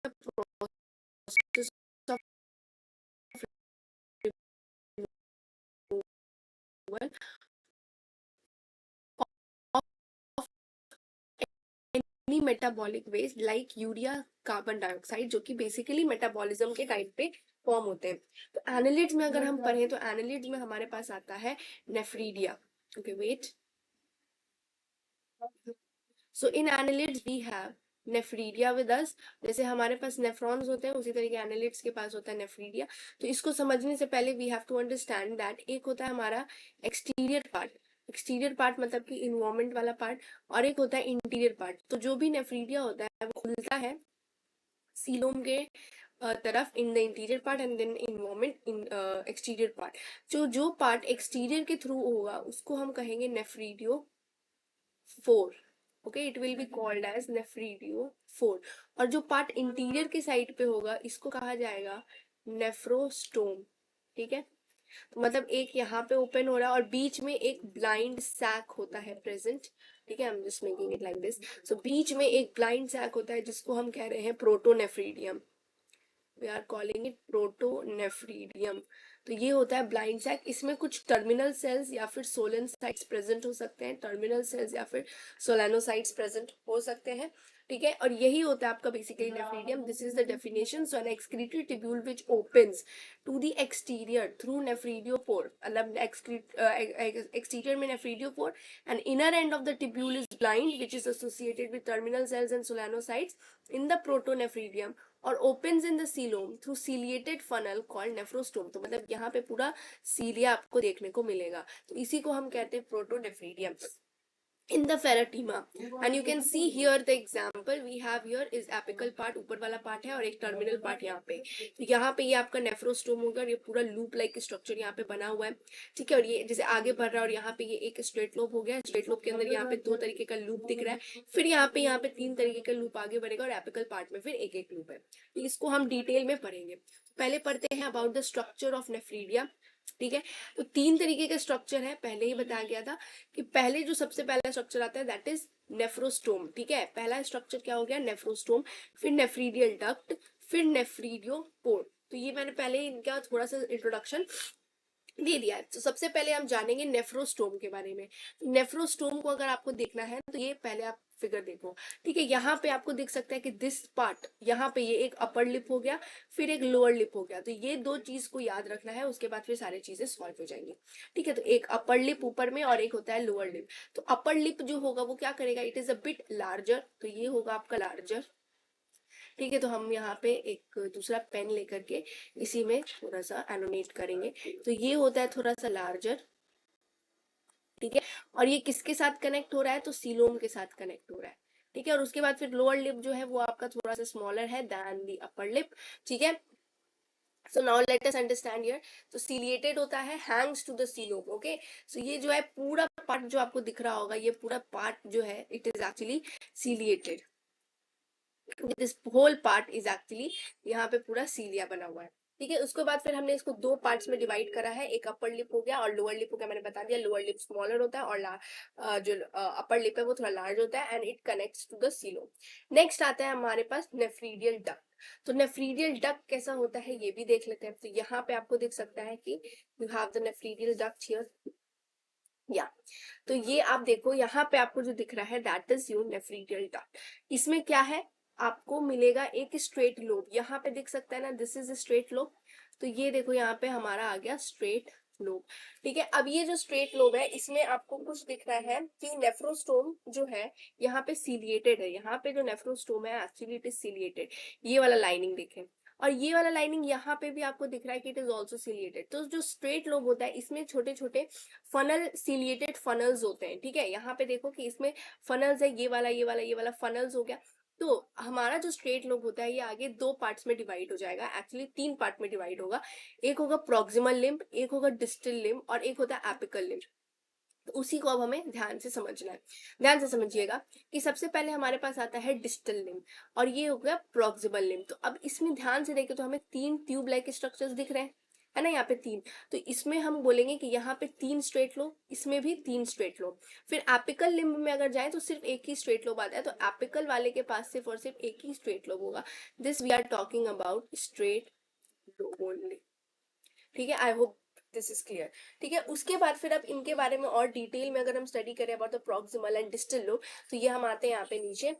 process of removal of any metabolic waste like urea, carbon dioxide, जो कि basically metabolism के time पे form होते हैं। तो एनालिड्स में अगर हम पढ़ें तो एनालिड्स में हमारे पास आता है nephridia. Okay wait, so in annelids we have nephridia with us. जैसे हमारे पास नेफ्रॉन्स होते हैं उसी तरीके एनालिड्स के पास होता है नेफ्रीडिया। तो इसको समझने से पहले we have to understand that एक होता है हमारा एक्सटीरियर पार्ट, एक्सटीरियर पार्ट मतलब कि इन्वायरमेंट वाला पार्ट, और एक होता है इंटीरियर पार्ट। तो जो भी नेफ्रीडिया होता है वो खुलता है सीलोम के तरफ in the interior part and then environment in exterior part. जो पार्ट एक्सटीरियर के थ्रू होगा उसको हम कहेंगे nephridio 4। Okay, it will be called as nephridio 4। और जो पार्ट इंटीरियर के साइड पे होगा इसको कहा जाएगा नेफ्रोस्टोम। ठीक है, तो मतलब एक यहाँ पे ओपन हो रहा है और बीच में एक ब्लाइंड सैक होता है प्रेजेंट। ठीक है, I am just making it like this. So बीच में एक ब्लाइंड सैक होता है जिसको हम कह रहे हैं protonephridium. We are calling it protonephridium. तो ये होता है ब्लाइंड सैक। इसमें कुछ टर्मिनल सेल्स या फिर सोलेनोसाइट्स प्रेजेंट हो सकते हैं, टर्मिनल सेल्स या फिर सोलेनोसाइट्स प्रेजेंट हो सकते हैं। ठीक है, और यही होता है आपका basically nephridium. This is the definition. So an excretory tubule which opens to the exterior through nephridiopore, मतलब एक्सटीरियर में नेफ्रीडियोपोर, and inner end of the tubule is blind which is associated with terminal cells and solenocytes in the protonephridium, और opens in the coelom through ciliated funnel called nephrostome। तो मतलब यहाँ पे पूरा सीलिया आपको देखने को मिलेगा, तो इसी को हम कहते हैं protonephridium in the pheretima। and you can see here the example we have here is apical part, ऊपर वाला पार्ट है और एक टर्मिनल पार्ट यहाँ पे। तो यहाँ पे ये आपका नेफ्रोस्टोम होगा, ये पूरा लूप लाइक स्ट्रक्चर यहाँ पे बना हुआ है। ठीक है, और ये जैसे आगे बढ़ रहा है और यहाँ पे ये एक स्ट्रेट लोब हो गया, स्ट्रेट लोब के अंदर यहाँ पे 2 तरीके का लूप दिख रहा है, फिर यहाँ पे 3 तरीके का लूप आगे बढ़ेगा और एपिकल पार्ट में फिर एक एक लूप है। तो इसको हम डिटेल में पढ़ेंगे। पहले पढ़ते हैं about the structure of nephridia. ठीक है, तो 3 तरीके का स्ट्रक्चर है, पहले ही बताया गया था कि पहले जो सबसे पहला स्ट्रक्चर आता है दैट इज नेफ्रोस्टोम। ठीक है, पहला स्ट्रक्चर क्या हो गया, नेफ्रोस्टोम, फिर नेफ्रीडियल डक्ट, फिर नेफ्रीडियोपोर। तो ये मैंने पहले इनका थोड़ा सा इंट्रोडक्शन दे दिया है। तो सबसे पहले हम जानेंगे नेफ्रोस्टोम के बारे में। नेफ्रोस्टोम को अगर आपको देखना है तो ये पहले आप फिगर देखो। ठीक है, यहाँ पे आपको दिख सकता है कि दिस पार्ट, यहाँ पे ये एक अपर लिप हो गया, फिर एक लोअर लिप हो गया। तो ये 2 चीज को याद रखना है, उसके बाद फिर सारी चीजें सॉल्व हो जाएंगी। ठीक है, तो एक अपर लिप ऊपर में और एक होता है लोअर लिप। तो अपर लिप जो होगा वो क्या करेगा, it is a bit larger, तो ये होगा आपका लार्जर। ठीक है, तो हम यहाँ पे एक दूसरा पेन लेकर के इसी में थोड़ा सा एनोटेट करेंगे। तो ये होता है थोड़ा सा लार्जर। ठीक है, और ये किसके साथ कनेक्ट हो रहा है, तो सीलोम के साथ कनेक्ट हो रहा है। ठीक है, और उसके बाद फिर लोअर लिप जो है वो आपका थोड़ा सा स्मॉलर है देन दी अपर लिप। ठीक है, so now let us understand here. तो सीलिएटेड होता है, hangs to the coelom. Okay, so ये जो है पूरा पार्ट जो आपको दिख रहा होगा, ये पूरा पार्ट जो है it is actually ciliated. This whole part is actually, यहाँ पे पूरा सीलिया बना हुआ है। ठीक है, उसके बाद फिर हमने इसको 2 पार्ट्स में डिवाइड करा है, एक अपर लिप हो गया और लोअर लिप हो गया। मैंने बता दिया लोअर लिप स्मॉलर होता है और जो अपर लिप है वो थोड़ा लार्ज होता है and it connects to the coelom. Next आता है हमारे पास नेफ्रीडियल डक्ट। तो नेफ्रीडियल डक्ट कैसा होता है ये भी देख लेते हैं। तो यहाँ पे आपको दिख सकता है कि you have the nephridial duct here, या तो ये आप देखो यहाँ पे आपको जो दिख रहा है दैट इज योर नेफ्रीडियल डक्ट। इसमें क्या है, आपको मिलेगा एक स्ट्रेट लोब, यहाँ पे दिख सकता है ना, दिस इज स्ट्रेट लोब। तो ये देखो यहाँ पे हमारा आ गया स्ट्रेट लोब। ठीक है, अब ये जो स्ट्रेट लोब है इसमें आपको कुछ दिख रहा है कि नेफ्रोस्टोम जो है यहाँ पे सीलिएटेड है। यहाँ पे जो नेफ्रोस्टोम है एक्चुअली इट इज सीलिएटेड। ये वाला लाइनिंग देखें, और ये वाला लाइनिंग यहाँ पे भी आपको दिख रहा है कि इट इज ऑल्सो सीलिएटेड। तो जो स्ट्रेट लोब होता है इसमें छोटे छोटे फनल, सीलिएटेड फनल्स होते हैं। ठीक है, यहाँ पे देखो कि इसमें फनल्स है, ये वाला फनल्स हो गया। तो हमारा जो स्ट्रेट लोब होता है ये आगे 2 पार्ट्स में डिवाइड हो जाएगा, एक्चुअली 3 पार्ट में डिवाइड होगा। एक होगा प्रॉक्सिमल लिम्ब, एक होगा डिस्टल लिम्ब और एक होता है एपिकल लिम्ब। तो उसी को अब हमें ध्यान से समझना है। ध्यान से समझिएगा कि सबसे पहले हमारे पास आता है डिस्टल लिम्ब और ये हो गया प्रॉक्सिमल लिम्ब। तो अब इसमें ध्यान से देखें तो हमें 3 ट्यूब लाइक स्ट्रक्चर्स दिख रहे हैं। है ना, यहाँ पे 3। तो इसमें हम बोलेंगे कि यहाँ पे 3 स्ट्रेट लोब, इसमें भी 3 स्ट्रेट लोब। फिर एपिकल लिम्ब में अगर जाए तो सिर्फ एक ही स्ट्रेट लोब आता है, तो एपिकल वाले के पास सिर्फ और सिर्फ एक ही स्ट्रेट लोब होगा। This we are talking about straight lobe only. ठीक है, I hope this is clear. ठीक है, उसके बाद फिर अब इनके बारे में और डिटेल में अगर हम स्टडी करें about the proximal and distal lobe, तो ये हम आते हैं यहाँ पे नीचे।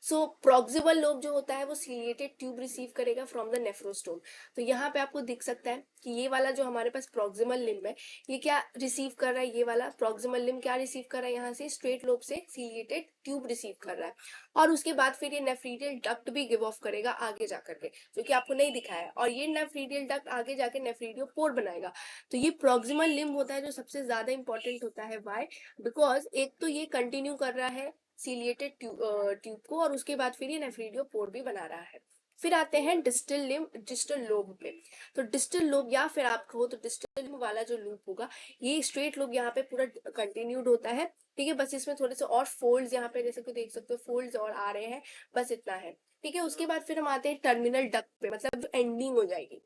सो प्रॉक्सिमल लोब जो होता है वो सीलिएटेड ट्यूब रिसीव करेगा फ्रॉम द नेफ्रोस्टोम। तो यहाँ पे आपको दिख सकता है कि ये वाला जो हमारे पास प्रॉक्सिमल लिम्ब है, ये क्या रिसीव कर रहा है, ये वाला प्रॉक्सिमल लिम्ब क्या रिसीव कर रहा है, यहाँ से स्ट्रेट लोब से सीलिएटेड ट्यूब रिसीव कर रहा है। और उसके बाद फिर ये नेफ्रीडियल डक्ट भी गिव ऑफ करेगा आगे जाकर के, जो कि आपको नहीं दिखाया है। और ये नेफ्रीडियल डक्ट आगे जाके नेफ्रीडियोपोर बनाएगा। तो ये प्रॉक्सिमल लिम्ब होता है जो सबसे ज्यादा इंपॉर्टेंट होता है। वाई? बिकॉज एक तो ये कंटिन्यू कर रहा है सीलिएटेड ट्यूब को, और उसके बाद फिर ये नेफ्रीडियोपोर भी बना रहा है। फिर आते हैं डिस्टल लिम्ब, डिस्टल लोब पे। तो डिस्टल लोब या फिर आप कहो तो डिस्टल लिम्ब वाला जो लूप होगा, ये स्ट्रेट लोब यहाँ पे पूरा कंटिन्यूड होता है। ठीक है, बस इसमें थोड़े से और फोल्ड्स यहाँ पे जैसे कि देख सकते हो फोल्ड्स और आ रहे हैं, बस इतना है। ठीक है, उसके बाद फिर हम आते हैं टर्मिनल डक्ट पे, मतलब एंडिंग हो जाएगी।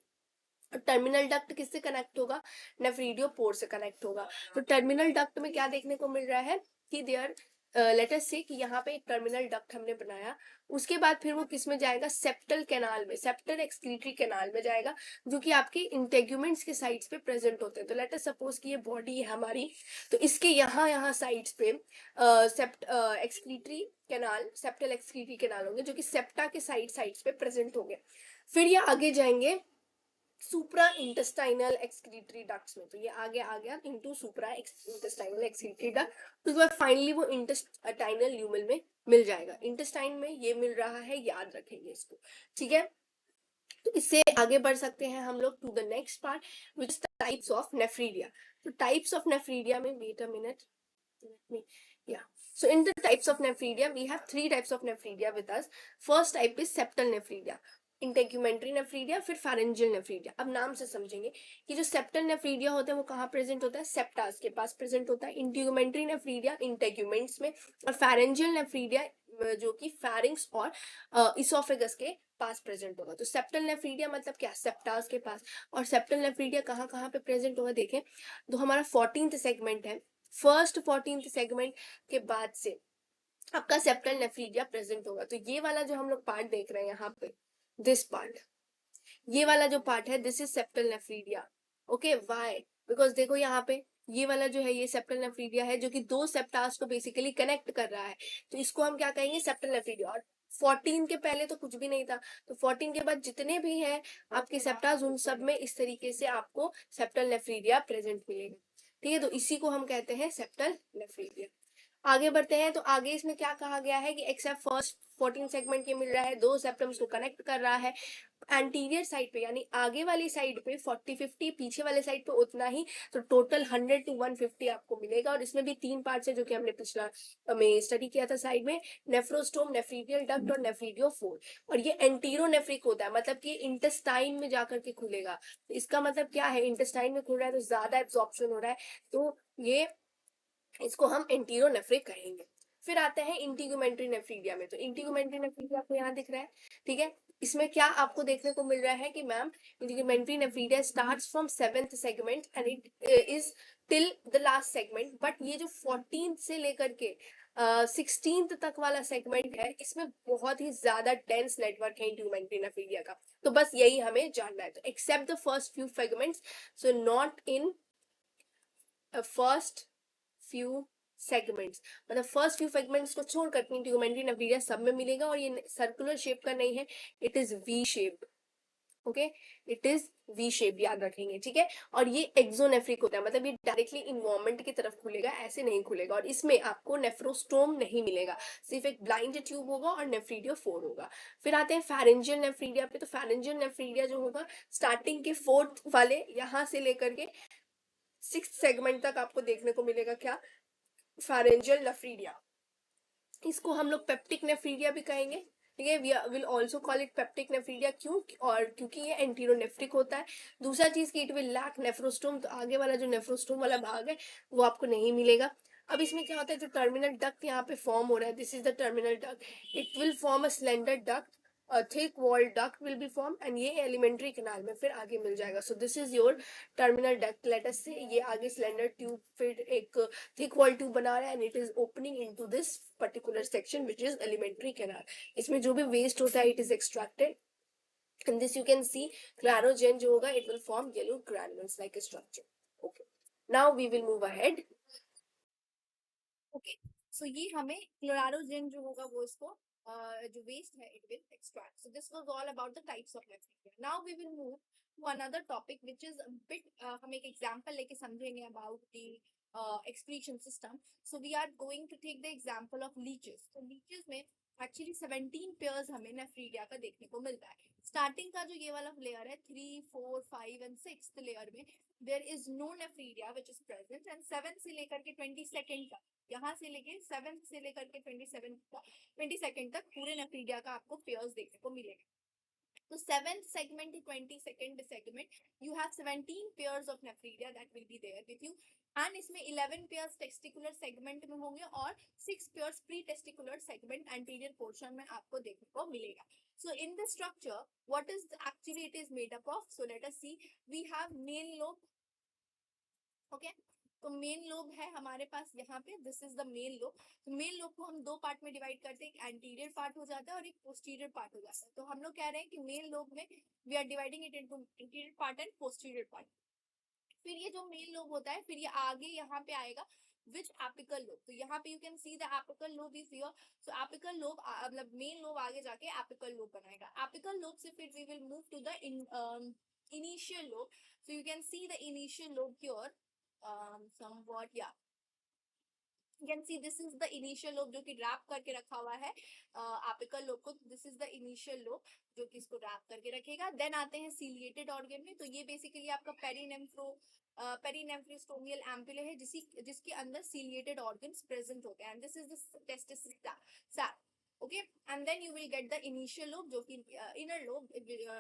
टर्मिनल डक्ट किससे कनेक्ट होगा? नेफ्रीडियोपोर से कनेक्ट होगा। तो टर्मिनल डक्ट में क्या देखने को मिल रहा है कि देयर लेट अस से कि यहाँ पे एक टर्मिनल डक्ट हमने बनाया, उसके बाद फिर वो किस में जाएगा? सेप्टल कैनाल में, सेप्टल एक्सक्रीटरी कैनाल में जाएगा, जो कि आपके इंटेग्यूमेंट्स के साइड्स पे प्रेजेंट होते हैं। तो लेट अस सपोज कि ये बॉडी है हमारी, तो इसके यहाँ साइड्स पे excretory canal, septal excretory canal होंगे, जो कि सेप्टा के साइड्स पे प्रेजेंट होंगे। फिर ये आगे जाएंगे सुप्रा इंटेस्टाइनल एक्सक्रीटरी डक्ट्स में, तो ये आगे आ गया इनटू सुप्रा इंटेस्टाइनल एक्सक्रीटरी डक्ट। तो उसके बाद फाइनली वो इंटेस्टाइनल ल्यूमन में मिल जाएगा। इंटेस्टाइन में ये मिल रहा है, याद रखेंगे इसको। ठीक है, तो इससे आगे बढ़ सकते हैं हम लोग to the next part which is types of nephridia. तो टाइप्स ऑफ नेफ्रीडिया में, wait a minute, yeah, so in the types of nephridia we have 3 types of nephridia with us. First type is septal nephridia, integumentary nephridia, फिर फारेंजियल nephridia. अब नाम से समझेंगे कि जो septal nephridia होता है वो कहाँ प्रेजेंट होता है? सेप्टास के पास प्रेजेंट होता है। इंटीग्यूमेंट्री नेफ्रीडिया इंटेग्यूमेंट्स में, और फारेंजियल नेफ्रीडिया जो कि फैरिंग्स और इसोफेगस के पास प्रेजेंट होगा। तो सेप्टल नेफ्रीडिया मतलब क्या? सेप्टास के पास। और सेप्टल नेफ्रीडिया कहाँ कहाँ पे प्रेजेंट होगा देखें तो हमारा 14th सेगमेंट है, फर्स्ट 14th सेगमेंट के बाद से आपका सेप्टल नेफ्रीडिया प्रेजेंट होगा। तो ये वाला जो हम लोग पार्ट देख रहे हैं यहाँ पे, दिस पार्ट, ये वाला जो पार्ट है, this is septal nephridia. Okay, why? Because देखो यहाँ पे ये वाला जो है ये सेप्टल नेफ्रीडिया है, जो कि 2 सेप्टास को बेसिकली कनेक्ट कर रहा है। तो इसको हम क्या कहेंगे? Septal nephridia. और 14 के पहले तो कुछ भी नहीं था, तो 14 के बाद जितने भी हैं आपके सेप्टास, उन सब में इस तरीके से आपको सेप्टल नेफ्रीडिया प्रेजेंट मिलेगा। ठीक है, तो इसी को हम कहते हैं सेप्टल नेफ्रीडिया। आगे बढ़ते हैं, तो आगे इसमें क्या कहा गया है कि एक्सेप्ट फर्स्ट 14 सेगमेंट ये मिल रहा है, 2 सेप्टम्स को कनेक्ट कर रहा है। एंटीरियर साइड पे यानी आगे वाली साइड पे 40-50, पीछे वाले साइड पे उतना ही, तो टोटल 100 to 150 आपको मिलेगा। और इसमें भी 3 पार्ट्स है जो कि हमने पिछला में स्टडी किया था साइड में, नेफ्रोस्टोम, नेफ्रीडियल डक्ट और नेफ्रीडियोफोर। और ये एंटीरोनेफ्रिक होता है, मतलब कि इंटेस्टाइन में जाकर के खुलेगा। तो इसका मतलब क्या है? इंटेस्टाइन में खुल रहा है तो ज्यादा एब्जॉर्प्शन हो रहा है, तो ये इसको हम एंटीरोनेफ्रिक कहेंगे। फिर आते हैं इंटीग्यूमेंट्री नेफ्रीडिया में। तो इंटीग्यूमेंट्री नेफ्रीडिया आपको यहाँ दिख रहा है। ठीक है, इसमें क्या आपको देखने को मिल रहा है कि ma'am integumentary nephridia starts from 7th segment and it is till the last segment. But ये जो 14th से लेकर के 16th तक वाला सेगमेंट है, इसमें बहुत ही ज्यादा डेंस नेटवर्क है इंटीग्यूमेंट्री नेफ्रीडिया का। तो बस यही हमें जानना है। तो except the first few segments, so not in first few segments, मतलब फर्स्ट फ्यू सेगमेंट्स को छोड़कर इंटीग्यूमेंट्री नेफ्रीडिया सब में मिलेगा। और ये सर्कुलर शेप का नहीं है, it is V shaped. Okay, it is V shape, याद रखेंगे। ठीक है, और ये एक्सोनेफ्रिक होता है, मतलब ये डायरेक्टली इन्वायरमेंट की तरफ खुलेगा, ऐसे नहीं खुलेगा। और इसमें आपको नेफ्रोस्टोम नहीं मिलेगा, सिर्फ एक ब्लाइंड ट्यूब होगा और नेफ्रीडियोफोर होगा। फिर आते हैं फैरेंजियल नेफ्रीडिया पे। तो फैरेंजियल नेफ्रीडिया जो होगा स्टार्टिंग के 4th वाले यहाँ से लेकर के 6th सेगमेंट तक आपको देखने को मिलेगा। क्या? Pharyngeal nephridia. इसको हम लोग पेप्टिक नेफ्रीडिया भी कहेंगे। ठीक है, we will also call it peptic nephridia. क्यों? और क्योंकि ये एंटीरोनेफ्रिक होता है। दूसरा चीज कि इट विल लैक नेफ्रोस्टोम, तो आगे वाला जो नेफ्रोस्टोम वाला भाग है वो आपको नहीं मिलेगा। अब इसमें क्या होता है, जो टर्मिनल डक्ट यहाँ पे फॉर्म हो रहा है, this is the terminal duct, it will form a slender duct thick wall duct will be form and ये एलिमेंट्री कैनाल में फिर आगे मिल जाएगा. So this is your terminal duct. Let us से ये आगे सिलेंडर ट्यूब फिर एक थिक वॉल ट्यूब बना रहा है and it is opening into this particular section which is alimentary canal. इसमें जो भी वेस्ट होता है it is extracted. In this you can see clarogen जो होगा it will form yellow granules like a structure. Okay, now we will move ahead. Okay, so ये हमें क्लोरारोजेन जो होगा वो इसको जो वेस्ट है it will extract. So this was all about the types of bacteria. Now we will move to another topic which is a bit हम एक example लेके समझेंगे about the excretion system. So we are going to take the example of leeches. So leeches में actually 17 pairs हमें nephridia का देखने को मिलता है. स्टार्टिंग का जो ये वाला लेयर है 3, 4, 5 एंड 6th लेयर में there is no nephridia which is present and 7 से लेकर के 22nd तक, यहाँ से लेके 7 से लेकर के 22nd तक पूरे नेफ्रीडिया का आपको पेयर्स देखने को मिलेगा. तो 7th segment to 22nd segment you have 17 pairs of nephridia that will be there with you and इसमें 11 pairs testicular segment में होंगे और 6 pairs pre-testicular segment anterior portion में आपको देखने को मिलेगा. So in the structure what is actually it is made up of? So let us see. We have main lobe. Okay, तो मेन लोब है हमारे पास यहाँ पे. This is the main lobe. तो मेन लोब को हम दो पार्ट में डिवाइड करते हैं. एक एंटीरियर पार्ट हो जाता है और एक पोस्टीरियर पार्ट हो जाता है. तो हम लोग कह रहे हैं कि मेन लोब में we are dividing it into anterior part and posterior part. फिर ये जो मेन लोब होता है फिर ये आगे यहाँ पे आएगा विच एपिकल लोब. तो यहाँ पे you can see the apical lobe is here. So apical lobe मतलब मेन लोब आगे जाके एपिकल लोब बनाएगा. एपिकल लोब से फिर we will move to the initial lobe. So you can see the initial lobe here. Somewhat, yeah, you can see this is the initial lobe जो कि rap करके रखा हुआ है एपिकल लोब को. This is the initial lobe जो कि इसको रैप करके रखेगा. देन आते हैं सीलिएटेड ऑर्गन में. तो ये बेसिकली आपका पेरिनेफ्रोस्टोमियल एम्पुले है जिसके अंदर सीलिएटेड ऑर्गन्स प्रेजेंट होते हैं and this is the testis sac. Okay, and then you will get the initial lobe जो कि इनर लोब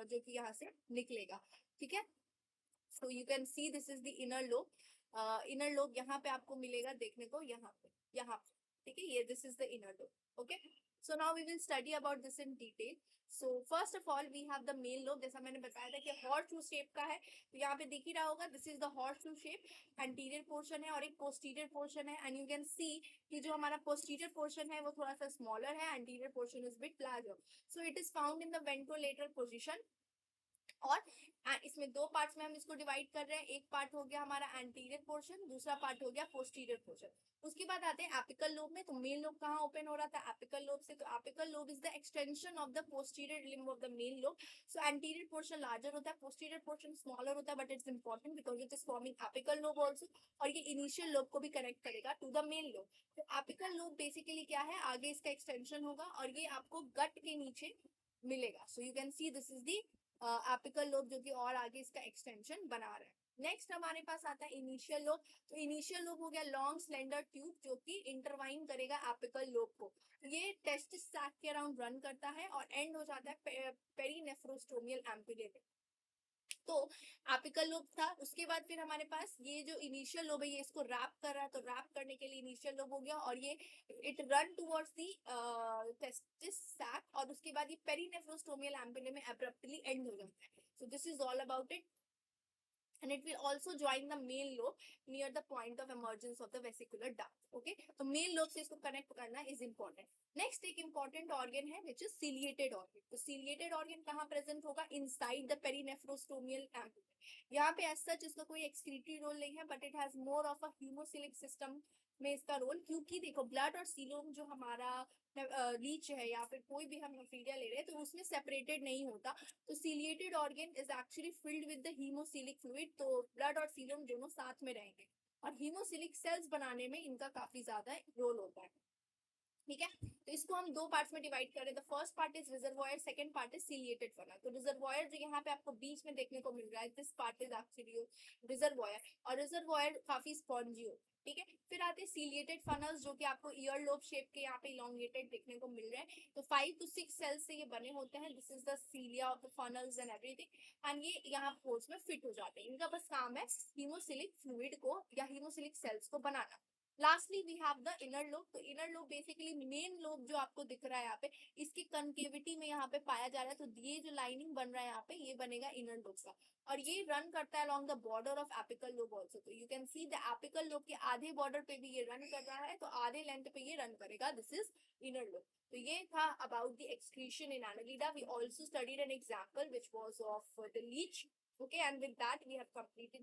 जो कि यहाँ से निकलेगा. ठीक है, so you can see this is the inner lobe. Inner lobe यहाँ पे आपको मिलेगा देखने को, यहाँ पे. ठीक है, ये this is the inner lobe. Okay, so now we will study about this in detail. So first of all we have the main lobe. जैसा मैंने बताया था कि हॉर्स शेप का है. तो यहाँ पे दिख ही रहा होगा this is the horse shape. Anterior portion है और एक पोस्टीरियर पोर्शन है एंड यू कैन सी कि जो हमारा पोस्टीरियर पोर्शन है वो थोड़ा सा स्मॉलर है. Anterior portion is bit larger. So it is found in the ventrolateral position. और इसमें दो पार्ट्स में हम इसको डिवाइड कर रहे हैं. एक पार्ट हो गया हमारा एंटीरियर पोर्शन, दूसरा पार्ट हो गया पोस्टीरियर पोर्शन. उसके बाद आते हैं एपिकल लोब में. तो मेन लोब कहाँ ओपन हो रहा था? एपिकल लोब से. तो apical lobe is the extension of the posterior limb of the main lobe. So anterior portion larger होता है, पोस्टीरियर पोर्शन स्मॉलर होता है, but it's important because it is forming apical lobe also. और ये initial lobe को भी connect करेगा to the main lobe. तो एपिकल लोब बेसिकली क्या है? आगे इसका एक्सटेंशन होगा और ये आपको गट के नीचे मिलेगा. So you can see this is the apical lobe जो कि और आगे इसका एक्सटेंशन बना रहा है. नेक्स्ट हमारे पास आता है इनिशियल लोब. तो इनिशियल लोब हो गया लॉन्ग स्लेंडर ट्यूब जो कि इंटरवाइन करेगा एपिकल लोब को. ये टेस्टिस सैक के अराउंड रन करता है और एंड हो जाता है पेरिनेफ्रोस्टोमियल एम्पुले में. तो एपिकल लोब था. उसके बाद फिर हमारे पास ये जो इनिशियल लोब है ये इसको रैप कर रहा है. तो रैप करने के लिए इनिशियल लोब हो गया और ये it run towards the testis sac और उसके बाद ये पेरिनेफ्रोस्टोमियल एम्पुले में अब्रप्टली एंड हो जाता है. So this is all about it. And it will also join the main lobe near the point of emergence of the vesicular duct. Okay, तो main lobe से इसको connect करना is important. Next एक important organ है which is ciliated organ. तो ciliated organ कहाँ present होगा? Inside the perinephrostomial ampulla. यहाँ पे as such इसका कोई excretory role नहीं है but it has more of a hemocylic system में इसका रोल. क्योंकि देखो ब्लड और सीलोम जो हमारा लीच है या फिर कोई भी हम नेफ्रीडिया ले रहे हैं तो उसमें सेपरेटेड नहीं होता. तो ciliated organ is actually filled with the हीमोसिलिक fluid. तो ब्लड और सीलम दोनों साथ में रहेंगे और हीमोसिलिक सेल्स बनाने में इनका काफी ज्यादा रोल होता है. ठीक है, तो इसको हम दो पार्ट्स में डिवाइड करें. The first part is reservoir, second part is ciliated funnel. तो रिजर्वॉयर जो यहाँ पे आपको बीच में देखने को मिल रहा है this part is actually reservoir और रिजर्वॉयर काफी स्पॉन्जी हो. ठीक है, फिर आते हैं सीलिएटेड फनल्स जो कि आपको ईयर लोब शेप के यहाँ पे इलोंगेटेड देखने को मिल रहे हैं. तो 5 to 6 सेल्स से ये बने होते हैं. This is the cilia of the funnels and everything and ये यहाँ पोर्स में फिट हो जाते हैं. इनका बस काम है हीमोसिलिक फ्लूइड को या हीमोसिलिक सेल्स को बनाना. Lastly we have the inner lobe. तो inner lobe basically main lobe जो आपको दिख रहा है यहाँ पे, इसकी कनकेविटी में यहाँ पे पाया जा रहा है। तो ये जो लाइनिंग बन रहा है यहाँ पे, ये बनेगा इनर लोब का, और ये रन करता है along the border of apical lobe also. तो you can see the apical lobe के आधे बॉर्डर पे भी ये रन कर रहा है, तो आधे लेंथ पे ये रन करेगा। This is inner lobe. तो ये था about the excretion in Annelida. We also studied an example which was of the leech. Okay, and with that we have completed